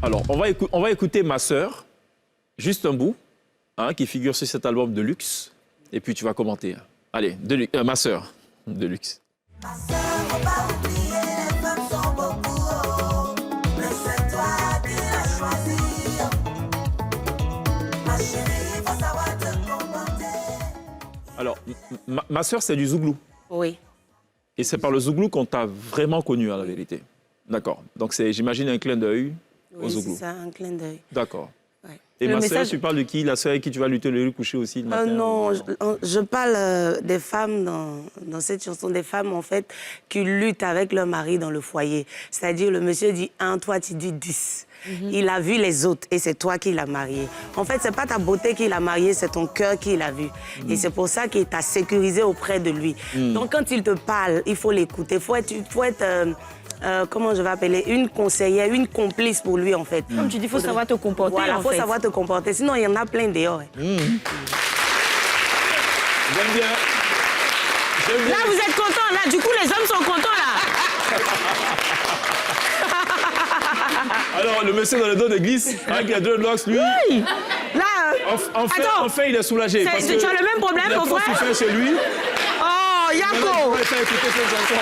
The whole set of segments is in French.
Alors, on va écouter Ma Sœur, juste un bout, hein, qui figure sur cet album de luxe. Et puis tu vas commenter. Allez, Ma Sœur, de luxe. Ma sœur, faut pas oublier, les femmes sont beaucoup. Mais c'est toi qui l'as choisi. Ma chérie, faut savoir te comporter. Alors, Ma Sœur, c'est du zouglou. Oui. Et c'est par le zouglou qu'on t'a vraiment connu, à la vérité. D'accord. Donc, c'est, j'imagine, un clin d'œil au Oui, zouglou. c'est ça, un clin d'œil. D'accord. Ouais. Et Le Ma Sœur, message- tu parles de qui? La sœur avec qui tu vas lutter le coucher aussi le matin? Non, je parle des femmes dans cette chanson, des femmes en fait qui luttent avec leur mari dans le foyer. C'est-à-dire le monsieur dit 1, toi tu dis 10. Il a vu les autres et c'est toi qui l'as marié. En fait, c'est pas ta beauté qui l'a marié, c'est ton cœur qui l'a vu. Et c'est pour ça qu'il t'a sécurisé auprès de lui. Donc quand il te parle, il faut l'écouter. Il faut être comment je vais appeler, une conseillère, une complice pour lui, en fait. Comme tu dis, il faut savoir te comporter, Voilà, en faut fait. savoir te comporter. Sinon, il y en a plein dehors. J'aime bien. J'aime bien. Là, vous êtes contents, là. Du coup, les hommes sont contents, là. Alors, le monsieur dans le dos de glisse, avec les dreadlocks, lui, Oui. Là, attends. enfin, il est soulagé. Parce tu que as le même problème, il a mon trop frère? souffert chez lui. Oh, Maintenant, Yako. il va faire écouter cette chanson.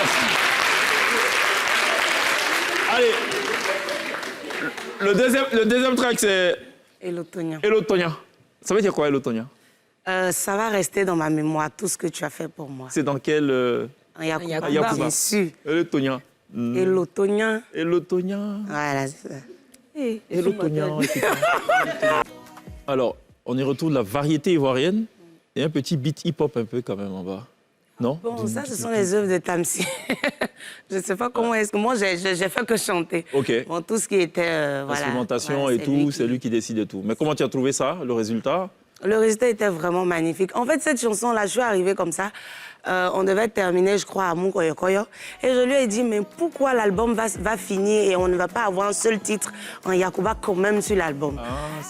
Allez. Le deuxième track, c'est Et l'automne. Hello Tonya. Ça veut dire quoi, Hello Tonya? Ça va rester dans ma mémoire, tout ce que tu as fait pour moi. C'est dans quel... En Yakuba, Yakuba. bien sûr. Hello Tonya. Et l'automne. Hello Tonya. Voilà, c'est ça. Hello Tonya. Alors, on y retrouve la variété ivoirienne et un petit beat hip-hop un peu quand même en bas. Non? Bon, ça, ce sont les œuvres de Tamsi. Je ne sais pas comment est-ce que... Moi, j'ai fait que chanter. OK. Bon, tout ce qui était... voilà. L'instrumentation Voilà, et tout, c'est lui qui décide de tout. Mais comment tu as trouvé ça, le résultat? Le résultat était vraiment magnifique. En fait, cette chanson-là, je suis arrivée comme ça. On devait terminer, je crois, à Mou Koyo Koyo. Et je lui ai dit, mais pourquoi l'album va finir et on ne va pas avoir un seul titre en Yakuba quand même sur l'album?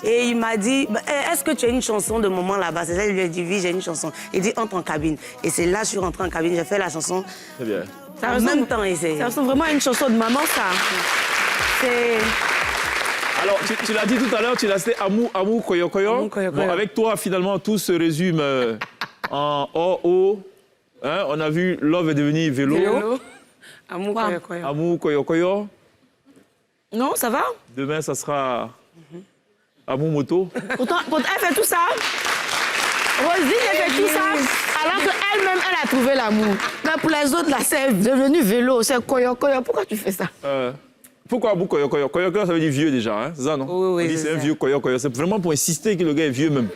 Et il m'a dit, est-ce que tu as une chanson de moment là-bas? C'est ça, je lui ai dit, oui, j'ai une chanson. Il dit, entre en cabine. Et c'est là que je suis rentrée en cabine, j'ai fait la chanson. Très bien. En même temps, et c'est... Ça ressemble vraiment à une chanson de maman, ça. C'est... Alors, tu l'as dit tout à l'heure, tu l'as cité Amou Koyo Koyo. Amou Koyo Koyo. Bon, avec toi, finalement, tout se résume en O. Hein, on a vu Love est devenu vélo. Hello. Amou Koyo Koyo. Amou Koyo Koyo. Non, ça va? Demain, ça sera Amou Moto. Pourtant, elle fait tout ça. Roselyne, elle fait tout ça. Alors qu'elle-même, elle a trouvé l'amour. Mais pour les autres, là, c'est devenu vélo. C'est Koyo Koyo. Pourquoi tu fais ça? Pourquoi Amou Koyo Koyo? Koyo Koyo, ça veut dire vieux déjà, hein? C'est ça, non? Oui, On dit c'est c'est un ça. vieux Koyo Koyo. C'est vraiment pour insister que le gars est vieux même.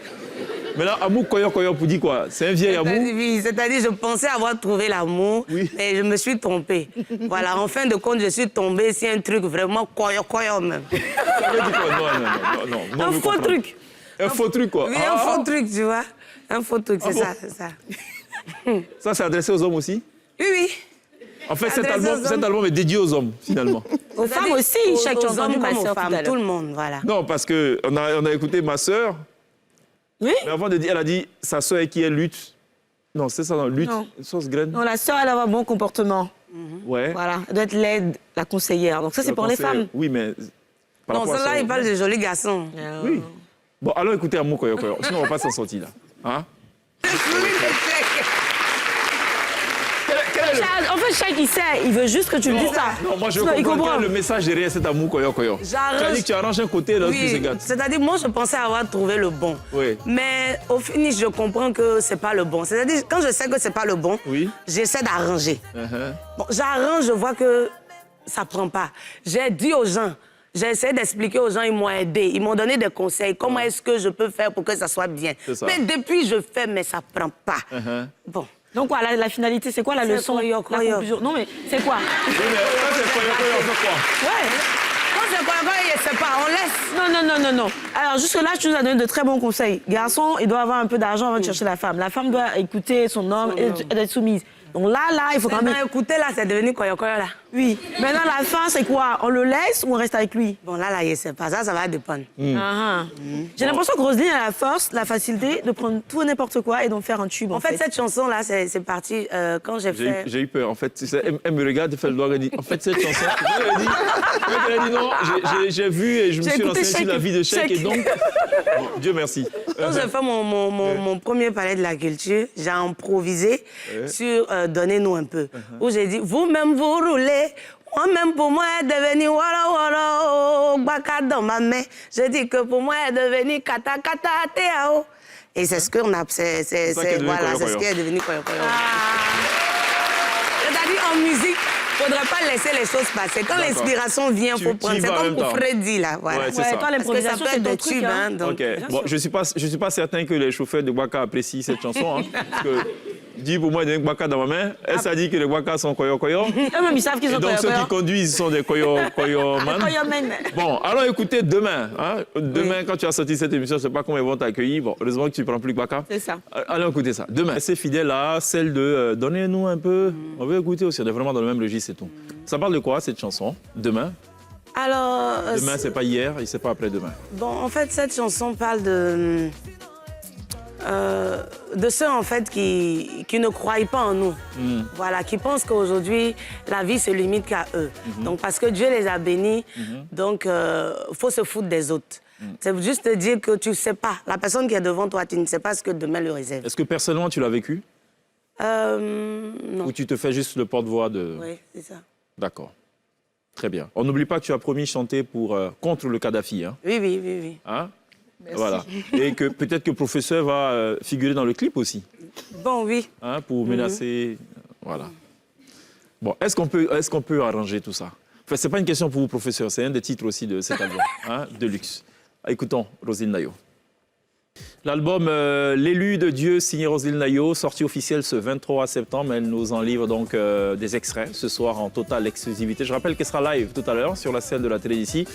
Mais là, Amou Koyo Koyo, pour dire quoi? C'est un vieil Amou? Oui, c'est-à-dire, je pensais avoir trouvé l'amour, Oui. mais je me suis trompée. Voilà, en fin de compte, je suis tombée sur un truc vraiment koyo même. Ça veut dire quoi? Non. Un faux truc. Un faux truc, quoi. Oui, un faux truc, tu vois. Un faux truc, c'est bon? ça, c'est ça. Ça, c'est adressé aux hommes aussi? Oui, oui. En fait, cet Adressé aux hommes. album est dédié aux hommes, finalement. Aux femmes aussi, chaque aux chanson hommes du ma comme aux sœur tout à femmes, l'heure. tout le monde, voilà. Non, parce qu'on a écouté Ma Sœur, Oui? mais avant de dire, elle a dit sa sœur avec qui elle lutte. Non, c'est ça, non, lutte, Non. sauce graine. Non, la sœur, elle a un bon comportement. Ouais. Voilà. Elle doit être l'aide, la conseillère. Donc ça, c'est pour les femmes. Oui, mais... par Non, rapport à celle-là, ça- il parle de jolis garçons. Oui. Bon, alors écoutez Amou Koyo Koyo, sinon on va pas s'en sortir, là. Hein? Quel est le- En fait, Cheikh, il sait, il veut juste que tu lui dises ça. Non, moi je Sinon, il comprends comprend. quel est le message derrière cet Amou Koyo Koyo. Tu as dit que tu arranges un côté, l'autre qui se Oui, gâte. c'est-à-dire, moi, je pensais avoir trouvé le bon. Oui. Mais au finish, je comprends que c'est pas le bon. C'est-à-dire, quand je sais que c'est pas le bon, Oui. j'essaie d'arranger. Uh-huh. Bon, j'arrange, je vois que ça prend pas. J'ai dit aux gens, j'ai essayé d'expliquer aux gens, ils m'ont aidé, ils m'ont donné des conseils. Comment est-ce que je peux faire pour que ça soit bien? C'est ça. Mais depuis, je fais, mais ça prend pas. Uh-huh. Bon. Donc, quoi, la finalité, c'est quoi la C'est leçon? Koyo La Koyo. conclusion? Non, mais c'est quoi? Oui, mais ça, c'est Koyo Koyo, on fait quoi? Ouais. Quand c'est quoi, je sais pas, on laisse. Non. Alors, jusque-là, tu nous as donné de très bons conseils. Garçon, il doit avoir un peu d'argent avant de chercher la femme. La femme doit écouter son homme et être soumise. Donc là, il faut quand même... Écoutez, là, c'est devenu Koyo Koyo, là. Oui. Maintenant, la fin, c'est quoi? On le laisse ou on reste avec lui? Bon, là, je sais pas. Ça va dépendre. J'ai l'impression que Roselyne a la force, la facilité de prendre tout et n'importe quoi et d'en faire un tube. En fait, cette chanson-là, c'est parti quand j'ai fait... J'ai eu peur. En fait, elle me regarde, elle fait le doigt, elle dit, en fait, cette chanson, elle a dit non, j'ai vu et je me suis renseigné sur la vie de Cheikh et donc, bon, Dieu merci. Quand j'ai fait mon premier palais de la culture, j'ai improvisé sur Donnez-nous un peu, où j'ai dit, vous-même vous roulez, moi-même pour moi est devenu wala wala, baka dans ma main. Je dis que pour moi est devenu kata kata teao. Et c'est ce qu'on a, c'est voilà, c'est ce qui est devenu koyo koyo. C'est-à-dire en musique, il ne faudrait pas laisser les choses passer. Quand l'inspiration vient, il faut prendre. C'est comme pour Freddy, là. Voilà. Ouais, c'est ça. Toi, l'improvisation, Parce que ça peut être des tubes, hein. Donc... Ok. Bon, je suis pas certain que les chauffeurs de Waka apprécient cette chanson. Hein, parce que, dis pour moi, il y a un Waka dans ma main. Elle s'est dit que les Waka sont koyo koyo. Eux-mêmes, ils savent qu'ils sont Et donc, ceux qui conduisent sont des koyo man. Bon, alors écoutez, demain, hein, demain, quand tu as sorti cette émission, je ne sais pas comment ils vont t'accueillir. Bon, heureusement que tu ne prends plus de Waka. C'est ça. Allons écouter ça. Demain, c'est fidèle à celle de Donnez-nous un peu. On veut écouter aussi, on est vraiment dans le même registre et tout. Ça parle de quoi, cette chanson? Demain? Alors... Demain, c'est pas hier et c'est pas après-demain. Bon, en fait, cette chanson parle de ceux, en fait, qui ne croient pas en nous. Voilà, qui pensent qu'aujourd'hui, la vie se limite qu'à eux. Donc, parce que Dieu les a bénis, donc, faut se foutre des autres. C'est juste te dire que tu ne sais pas. La personne qui est devant toi, tu ne sais pas ce que demain lui réserve. Est-ce que personnellement, tu l'as vécu? Non. Ou tu te fais juste le porte-voix de... Oui, c'est ça. D'accord. Très bien. On n'oublie pas que tu as promis chanter contre le Kadhafi. Hein? Oui, oui, oui, oui. Hein? Voilà. Et que peut-être que le professeur va figurer dans le clip aussi. Bon, oui. Hein, pour menacer... Voilà. Bon, est-ce qu'on peut arranger tout ça? Enfin, ce n'est pas une question pour vous, professeur. C'est un des titres aussi de cet album, hein, de luxe. Écoutons Roselyne Nayo. L'album L'élu de Dieu, signé Roselyne Nayo, sorti officiel ce 23 septembre. Elle nous en livre donc des extraits ce soir en totale exclusivité. Je rappelle qu'elle sera live tout à l'heure sur la scène de la télé d'ici.